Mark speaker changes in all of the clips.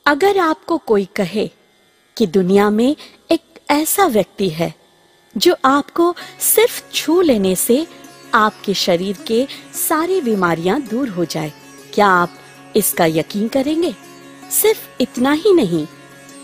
Speaker 1: अगर आपको कोई कहे कि दुनिया में एक ऐसा व्यक्ति है जो आपको सिर्फ छू लेने से आपके शरीर के सारी बीमारियां दूर हो जाए, क्या आप इसका यकीन करेंगे? सिर्फ इतना ही नहीं,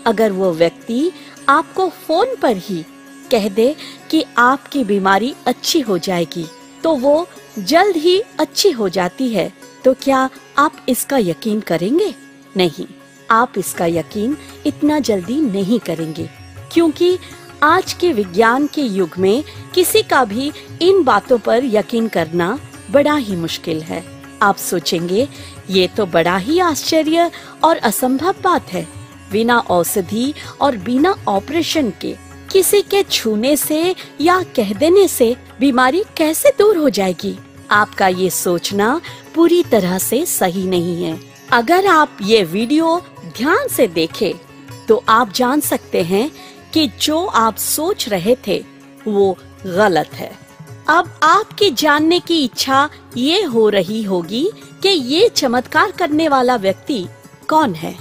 Speaker 1: अगर वो व्यक्ति आपको फोन पर ही कह दे कि आपकी बीमारी अच्छी हो जाएगी, तो वो जल्द ही अच्छी हो जाती है, तो क्या आप इसका यकीन करेंगे? नहीं, आप इसका यकीन इतना जल्दी नहीं करेंगे, क्योंकि आज के विज्ञान के युग में किसी का भी इन बातों पर यकीन करना बड़ा ही मुश्किल है। आप सोचेंगे, ये तो बड़ा ही आश्चर्य और असंभव बात है। बिना औषधि और बिना ऑपरेशन के किसी के छूने से या कह देने से बीमारी कैसे दूर हो जाएगी? आपका ये सोचना पूरी तरह से सही नहीं है। अगर आप ये वीडियो ध्यान से देखें, तो आप जान सकते हैं कि जो आप सोच रहे थे वो गलत है। अब आपकी जानने की इच्छा ये हो रही होगी कि ये चमत्कार करने वाला व्यक्ति कौन है।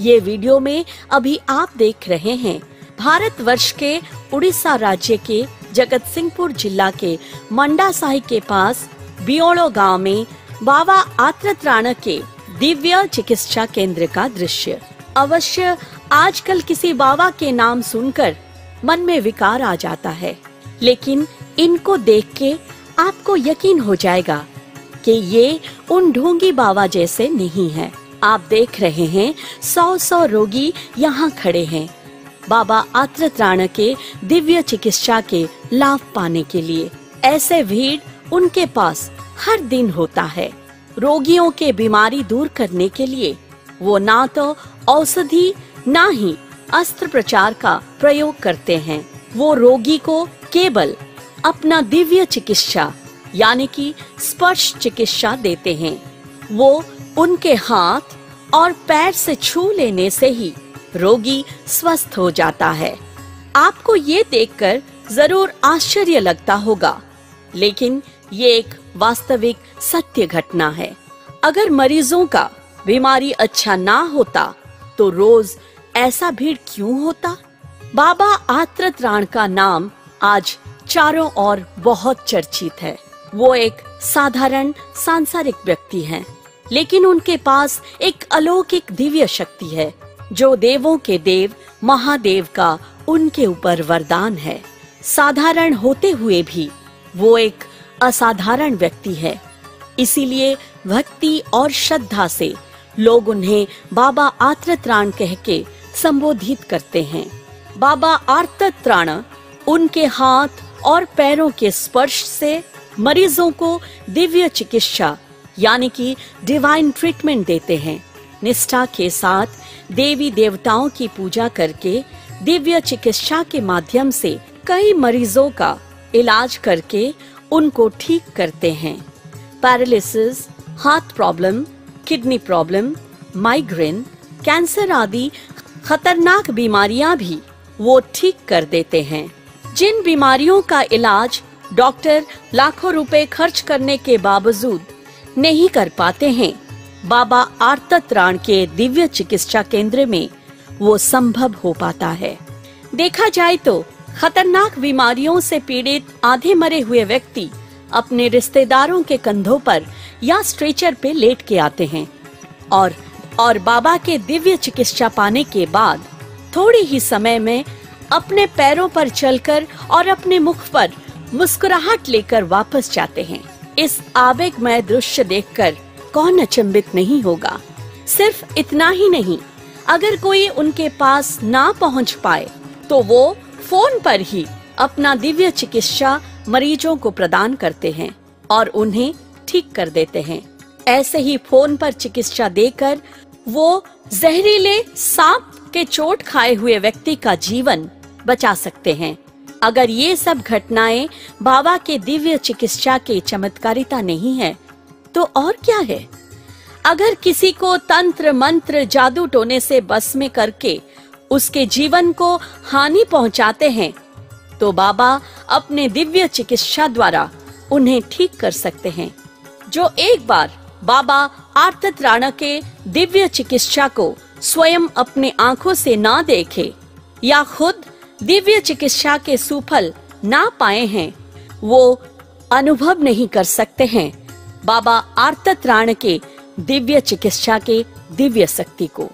Speaker 1: ये वीडियो में अभी आप देख रहे हैं भारतवर्ष के उड़ीसा राज्य के जगत सिंहपुर जिला के मंडासाही के पास बियोड़ो गांव में बाबा आत्रत्राण के दिव्य चिकित्सा केंद्र का दृश्य। अवश्य आजकल किसी बाबा के नाम सुनकर मन में विकार आ जाता है, लेकिन इनको देख के आपको यकीन हो जाएगा कि ये उन ढोंगी बाबा जैसे नहीं है। आप देख रहे हैं 100 रोगी यहाँ खड़े हैं बाबा आत्रत्राण के दिव्य चिकित्सा के लाभ पाने के लिए। ऐसे भीड़ उनके पास हर दिन होता है। रोगियों के बीमारी दूर करने के लिए वो ना तो औषधि ना ही अस्त्रप्रचार का प्रयोग करते हैं। वो रोगी को केवल अपना दिव्य चिकित्सा यानी कि स्पर्श चिकित्सा देते हैं। वो उनके हाथ और पैर से छू लेने से ही रोगी स्वस्थ हो जाता है। आपको ये देखकर जरूर आश्चर्य लगता होगा, लेकिन ये एक वास्तविक सत्य घटना है। अगर मरीजों का बीमारी अच्छा ना होता तो रोज ऐसा भीड़ क्यों होता? बाबा आत्रत्राण का नाम आज चारों ओर बहुत चर्चित है। वो एक साधारण सांसारिक व्यक्ति हैं, लेकिन उनके पास एक अलौकिक दिव्य शक्ति है जो देवों के देव महादेव का उनके ऊपर वरदान है। साधारण होते हुए भी वो एक असाधारण व्यक्ति है। इसीलिए भक्ति और श्रद्धा से लोग उन्हें बाबा आत्रत्राण कह के संबोधित करते हैं। बाबा आत्रत्राण उनके हाथ और पैरों के स्पर्श से मरीजों को दिव्य चिकित्सा यानी कि डिवाइन ट्रीटमेंट देते हैं। निष्ठा के साथ देवी देवताओं की पूजा करके दिव्य चिकित्सा के माध्यम से कई मरीजों का इलाज करके उनको ठीक करते हैं। Paralysis, heart problem, kidney problem, migraine, cancer आदि खतरनाक बीमारियां भी वो ठीक कर देते हैं। जिन बीमारियों का इलाज डॉक्टर लाखों रुपए खर्च करने के बावजूद नहीं कर पाते हैं, बाबा आत्रत्राण के दिव्य चिकित्सा केंद्र में वो संभव हो पाता है। देखा जाए तो खतरनाक बीमारियों से पीड़ित आधे मरे हुए व्यक्ति अपने रिश्तेदारों के कंधों पर या स्ट्रेचर पे लेट के आते हैं और बाबा के दिव्य चिकित्सा पाने के बाद थोड़ी ही समय में अपने पैरों पर चलकर और अपने मुख पर मुस्कुराहट लेकर वापस जाते हैं। इस आवेगमय दृश्य देखकर कौन अचंभित नहीं होगा। सिर्फ इतना ही नहीं, अगर कोई उनके पास ना पहुंच पाए तो वो फोन पर ही अपना दिव्य चिकित्सा मरीजों को प्रदान करते हैं और उन्हें ठीक कर देते हैं। ऐसे ही फोन पर चिकित्सा देकर वो जहरीले सांप के चोट खाए हुए व्यक्ति का जीवन बचा सकते हैं। अगर ये सब घटनाएं बाबा के दिव्य चिकित्सा के चमत्कारिता नहीं है तो और क्या है? अगर किसी को तंत्र मंत्र जादू टोने से बस में करके उसके जीवन को हानि पहुंचाते हैं तो बाबा अपने दिव्य चिकित्सा द्वारा उन्हें ठीक कर सकते हैं। जो एक बार बाबा आत्रत्राण के दिव्य चिकित्सा को स्वयं अपने आंखों से ना देखे या खुद दिव्य चिकित्सा के सुफल ना पाए हैं, वो अनुभव नहीं कर सकते हैं बाबा आर्तत्राण के दिव्य चिकित्सा के दिव्य शक्ति को।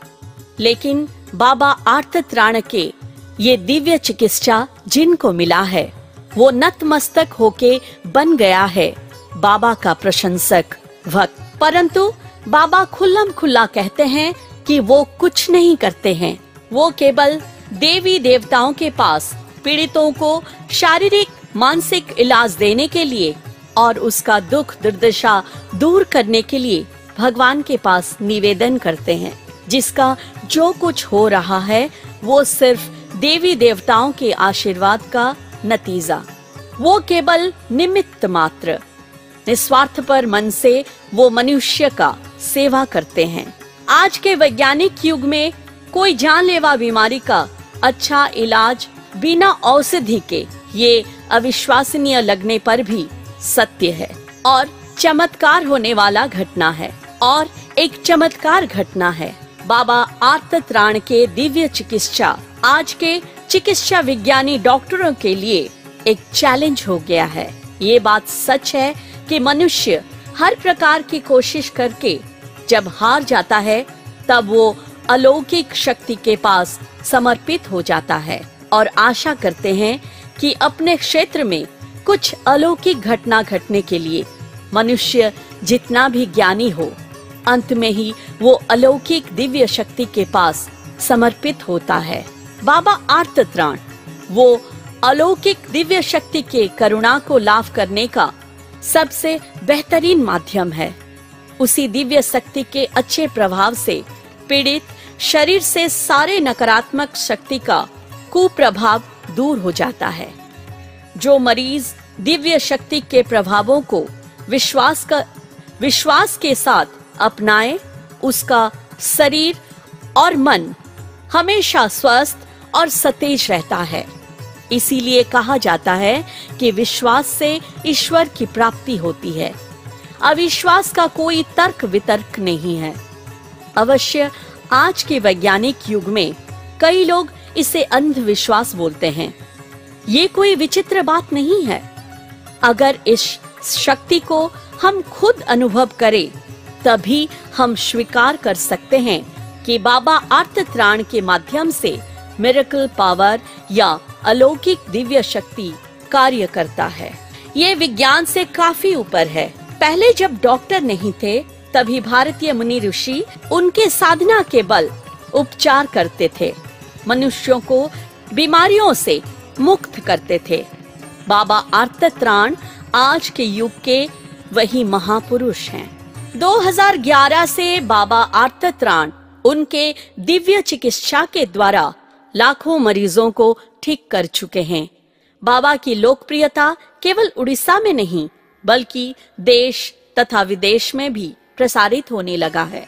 Speaker 1: लेकिन बाबा आर्तत्राण के ये दिव्य चिकित्सा जिनको मिला है, वो नतमस्तक होके बन गया है बाबा का प्रशंसक भक्त। परंतु बाबा खुल्लम खुल्ला कहते हैं कि वो कुछ नहीं करते हैं, वो केवल देवी देवताओं के पास पीड़ितों को शारीरिक मानसिक इलाज देने के लिए और उसका दुख दुर्दशा दूर करने के लिए भगवान के पास निवेदन करते हैं। जिसका जो कुछ हो रहा है वो सिर्फ देवी देवताओं के आशीर्वाद का नतीजा, वो केवल निमित्त मात्र। निस्वार्थ पर मन से वो मनुष्य का सेवा करते हैं। आज के वैज्ञानिक युग में कोई जानलेवा बीमारी का अच्छा इलाज बिना औषधि के ये अविश्वसनीय लगने पर भी सत्य है और चमत्कार होने वाला घटना है। और एक चमत्कार घटना है, बाबा आर्तत्राण के दिव्य चिकित्सा आज के चिकित्सा विज्ञानी डॉक्टरों के लिए एक चैलेंज हो गया है। ये बात सच है कि मनुष्य हर प्रकार की कोशिश करके जब हार जाता है तब वो अलौकिक शक्ति के पास समर्पित हो जाता है और आशा करते हैं कि अपने क्षेत्र में कुछ अलौकिक घटना घटने के लिए मनुष्य जितना भी ज्ञानी हो, अंत में ही वो अलौकिक दिव्य शक्ति के पास समर्पित होता है। बाबा आर्तत्राण वो अलौकिक दिव्य शक्ति के करुणा को लाभ करने का सबसे बेहतरीन माध्यम है। उसी दिव्य शक्ति के अच्छे प्रभाव से पीड़ित शरीर से सारे नकारात्मक शक्ति का कुप्रभाव दूर हो जाता है। जो मरीज दिव्य शक्ति के प्रभावों को विश्वास के साथ अपनाए, उसका शरीर और मन हमेशा स्वस्थ और सतेज रहता है। इसीलिए कहा जाता है कि विश्वास से ईश्वर की प्राप्ति होती है। अविश्वास का कोई तर्क वितर्क नहीं है। अवश्य आज के वैज्ञानिक युग में कई लोग इसे अंधविश्वास बोलते हैं। ये कोई विचित्र बात नहीं है। अगर इस शक्ति को हम खुद अनुभव करें तभी हम स्वीकार कर सकते हैं कि बाबा आर्तत्राण के माध्यम से मिरेकल पावर या अलौकिक दिव्य शक्ति कार्य करता है। ये विज्ञान से काफी ऊपर है। पहले जब डॉक्टर नहीं थे तभी भारतीय मुनि ऋषि उनके साधना के बल उपचार करते थे, मनुष्यों को बीमारियों से मुक्त करते थे। बाबा आर्तत्राण आज के युग के वही महापुरुष हैं। 2011 से बाबा आर्तत्राण उनके दिव्य चिकित्सा के द्वारा लाखों मरीजों को ठीक कर चुके हैं। बाबा की लोकप्रियता केवल उड़ीसा में नहीं बल्कि देश तथा विदेश में भी प्रसारित होने लगा है।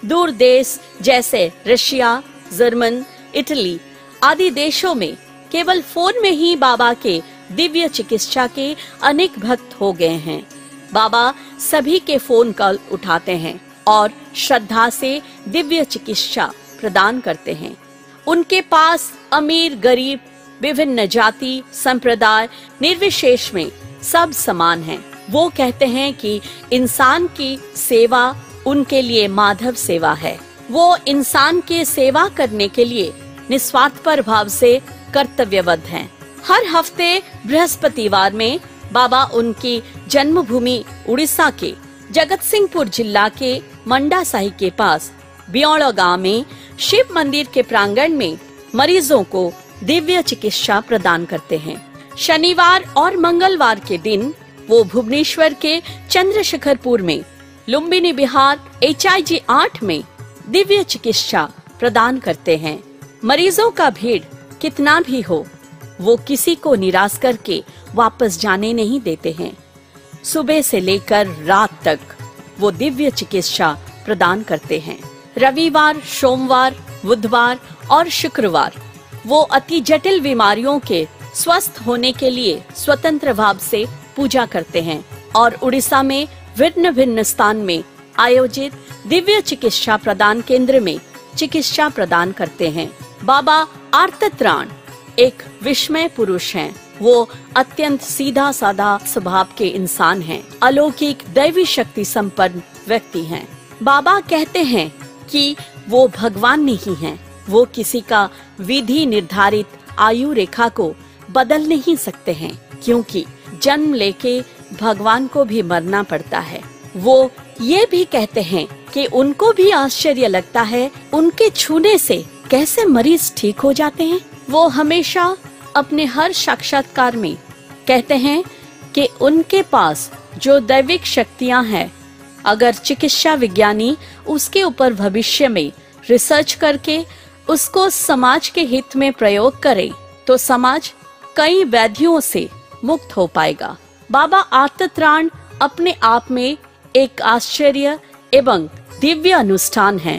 Speaker 1: दूर देश जैसे रशिया, जर्मन, इटली आदि देशों में केवल फोन में ही बाबा के दिव्य चिकित्सा के अनेक भक्त हो गए हैं। बाबा सभी के फोन कॉल उठाते हैं और श्रद्धा से दिव्य चिकित्सा प्रदान करते हैं। उनके पास अमीर गरीब विभिन्न जाति संप्रदाय निर्विशेष में सब समान हैं। वो कहते हैं कि इंसान की सेवा उनके लिए माधव सेवा है। वो इंसान के सेवा करने के लिए निस्वार्थपर भाव से कर्तव्यबद्ध हैं। हर हफ्ते बृहस्पतिवार में बाबा उनकी जन्मभूमि उड़ीसा के जगत सिंहपुर जिला के मंडा साही के पास बियोड़ा गांव में शिव मंदिर के प्रांगण में मरीजों को दिव्य चिकित्सा प्रदान करते हैं। शनिवार और मंगलवार के दिन वो भुवनेश्वर के चंद्रशेखरपुर में लुम्बिनी विहार HIG 8 में दिव्य चिकित्सा प्रदान करते हैं। मरीजों का भीड़ कितना भी हो, वो किसी को निराश करके वापस जाने नहीं देते हैं। सुबह से लेकर रात तक वो दिव्य चिकित्सा प्रदान करते हैं। रविवार, सोमवार, बुधवार और शुक्रवार वो अति जटिल बीमारियों के स्वस्थ होने के लिए स्वतंत्र भाव से पूजा करते हैं और उड़ीसा में भिन्न भिन्न स्थान में आयोजित दिव्य चिकित्सा प्रदान केंद्र में चिकित्सा प्रदान करते हैं। बाबा आर्तत्राण एक विस्मय पुरुष हैं। वो अत्यंत सीधा साधा स्वभाव के इंसान हैं, अलौकिक दैवी शक्ति संपन्न व्यक्ति हैं। बाबा कहते हैं कि वो भगवान नहीं हैं। वो किसी का विधि निर्धारित आयु रेखा को बदल नहीं सकते हैं, क्योंकि जन्म लेके भगवान को भी मरना पड़ता है। वो ये भी कहते हैं कि उनको भी आश्चर्य लगता है उनके छूने से कैसे मरीज ठीक हो जाते हैं। वो हमेशा अपने हर साक्षात्कार में कहते हैं कि उनके पास जो दैविक शक्तियां हैं, अगर चिकित्सा विज्ञानी उसके ऊपर भविष्य में रिसर्च करके उसको समाज के हित में प्रयोग करे तो समाज कई व्याधियों से मुक्त हो पाएगा। बाबा आर्तत्राण अपने आप में एक आश्चर्य एवं दिव्य अनुष्ठान है।